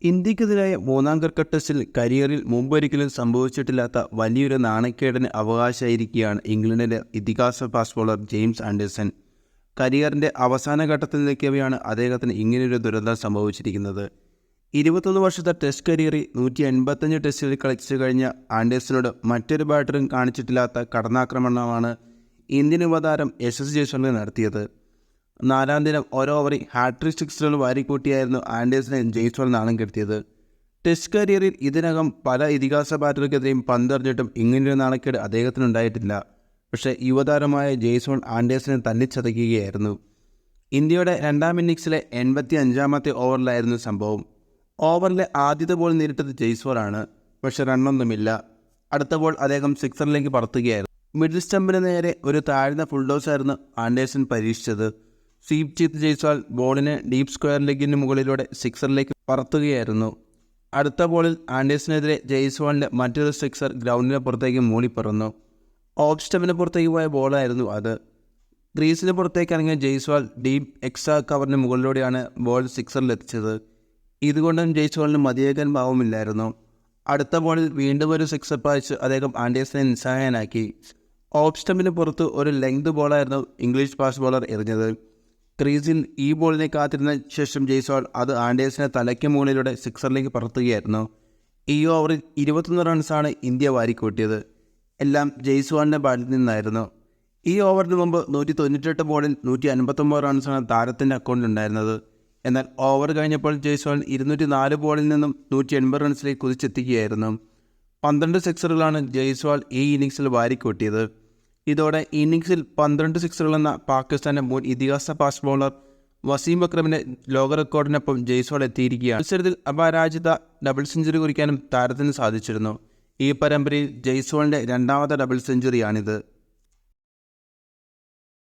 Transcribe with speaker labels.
Speaker 1: ഇന്ത്യക്കെതിരായ മൂന്നാം ക്രിക്കറ്റ് ടെസ്റ്റിൽ കരിയറിൽ മുമ്പൊരിക്കലും സംഭവിച്ചിട്ടില്ലാത്ത വലിയൊരു നാണക്കേടിന് അവകാശമായിരിക്കുകയാണ് ഇംഗ്ലണ്ടിൻ്റെ ഇതിഹാസ ഫാസ്റ്റ് ബോളർ ജെയിംസ് ആൻഡേഴ്സൺ. കരിയറിൻ്റെ അവസാന ഘട്ടത്തിൽ നിൽക്കവെയാണ് അദ്ദേഹത്തിന് ഇങ്ങനെയൊരു ദുരന്തം സംഭവിച്ചിരിക്കുന്നത്. 21 വർഷത്തെ ടെസ്റ്റ് കരിയറിൽ 185 ടെസ്റ്റുകളിൽ കളിച്ചു കഴിഞ്ഞ ആൻഡേഴ്സനോട് മറ്റൊരു ബാറ്ററും കാണിച്ചിട്ടില്ലാത്ത കടന്നാക്രമണമാണ് ഇന്ത്യൻ യുവതാരം യശസ്വി ജയ്സ്വാൾ നടത്തിയത്. 4-ാം ദിനം ഓവറിൽ ഹാട്രിക് സിക്സുകൾ വാരിക്കൂട്ടിയായിരുന്നു ആൻഡേഴ്സനെ ജയ്സ്വാൾ നാണം കെടുത്തിയത്. ടെസ്റ്റ് കരിയറിൽ ഇതിനകം പല ഇതിഹാസ ബാറ്റർക്കെതിരെയും പന്തെറിഞ്ഞിട്ടും ഇങ്ങനെയൊരു നാണക്കേട് അദ്ദേഹത്തിനുണ്ടായിട്ടില്ല. പക്ഷേ യുവതാരമായ ജയ്സ്വാൾ ആൻഡേഴ്സനെ തല്ലിച്ചതയ്ക്കുകയായിരുന്നു. ഇന്ത്യയുടെ 2-ാം ഇന്നിംഗ്സിലെ 85-ാമത്തെ ഓവറിലായിരുന്നു സംഭവം. ഓവറിലെ ആദ്യത്തെ ബോൾ നേരിട്ടത് ജയ്സ്വാളാണ്. പക്ഷെ റണ്ണൊന്നുമില്ല. അടുത്ത ബോൾ അദ്ദേഹം സിക്സറിലേക്ക് പറത്തുകയായിരുന്നു. മിഡിൽ സ്റ്റമ്പിന് നേരെ ഒരു താഴ്ന്ന ഫുൾഡോസായിരുന്നു ആൻഡേഴ്സൺ പരീക്ഷിച്ചത്. സ്വീപ്പ് ചെയ്ത് ജയ്സ്വാൾ ബോളിനെ ഡീപ്പ് സ്ക്വയർ ലെഗിന് മുകളിലൂടെ സിക്സറിലേക്ക് പറത്തുകയായിരുന്നു. അടുത്ത ബോളിൽ ആൻഡേഴ്സനെതിരെ ജയ്സ്വാളിൻ്റെ മറ്റൊരു സിക്സർ ഗ്രൗണ്ടിന് പുറത്തേക്ക് മൂളിപ്പറന്നു. ഓഫ് സ്റ്റമ്പിന് പുറത്തേക്ക് പോയ ബോളായിരുന്നു അത്. ക്രീസിന് പുറത്തേക്ക് ഇറങ്ങിയ ജയ്സ്വാൾ ഡീപ്പ് എക്സ്ട്രാ കവറിന് മുകളിലൂടെയാണ് ബോൾ സിക്സറിലെത്തിച്ചത്. ഇതുകൊണ്ടും ജയ്സ്വാളിന് മതിയാകാൻ ഭാവമില്ലായിരുന്നു. അടുത്ത ബോളിൽ വീണ്ടും ഒരു സിക്സർ പായിച്ച് അദ്ദേഹം ആൻഡേഴ്സനെ നിസ്സഹായനാക്കി. ഓഫ് സ്റ്റമ്പിന് പുറത്ത് ഒരു ലെങ്ത് ബോളായിരുന്നു ഇംഗ്ലീഷ് ഫാസ്റ്റ് ബോളർ എറിഞ്ഞത്. ക്രീസിൽ ഈ ബോളിനെ കാത്തിരുന്ന ശേഷം ജയ്സ്വാൾ അത് ആൻഡേഴ്സനെ തലയ്ക്ക് മുകളിലൂടെ സിക്സറിലേക്ക് പറത്തുകയായിരുന്നു. ഈ ഓവറിൽ 21 റൺസാണ് ഇന്ത്യ വാരിക്കൂട്ടിയത്. എല്ലാം ജയ്സ്വാളിൻ്റെ ബാറ്റിൽ നിന്നായിരുന്നു. ഈ ഓവറിന് മുമ്പ് 198 ബോളിൽ 159 റൺസാണ് താരത്തിൻ്റെ അക്കൗണ്ടിലുണ്ടായിരുന്നത്. എന്നാൽ ഓവർ കഴിഞ്ഞപ്പോൾ ജയ്സ്വാൾ 204 ബോളിൽ നിന്നും 180 റൺസിലേക്ക് കുതിച്ചെത്തിക്കുകയായിരുന്നു. 12 സിക്സറുകളാണ് ജയ്സ്വാൾ ഈ ഇന്നിംഗ്സിൽ വാരിക്കൂട്ടിയത്. ഇതോടെ ഇന്നിംഗ്സിൽ 12 സിക്സറുകളെന്ന പാകിസ്ഥാൻ്റെ മുൻ ഇതിഹാസ ഫാസ്റ്റ് ബോളർ വസീം അക്രമിൻ്റെ ലോക റെക്കോർഡിനൊപ്പം ജയ്സ്വാൾ എത്തിയിരിക്കുകയാണ്. മത്സരത്തിൽ അപരാജിത ഡബിൾ സെഞ്ചുറി കുറിക്കാനും താരത്തിന് സാധിച്ചിരുന്നു. ഈ പരമ്പരയിൽ ജയ്സ്വാളിൻ്റെ 2ാമത്തെ ഡബിൾ സെഞ്ചുറിയാണിത്.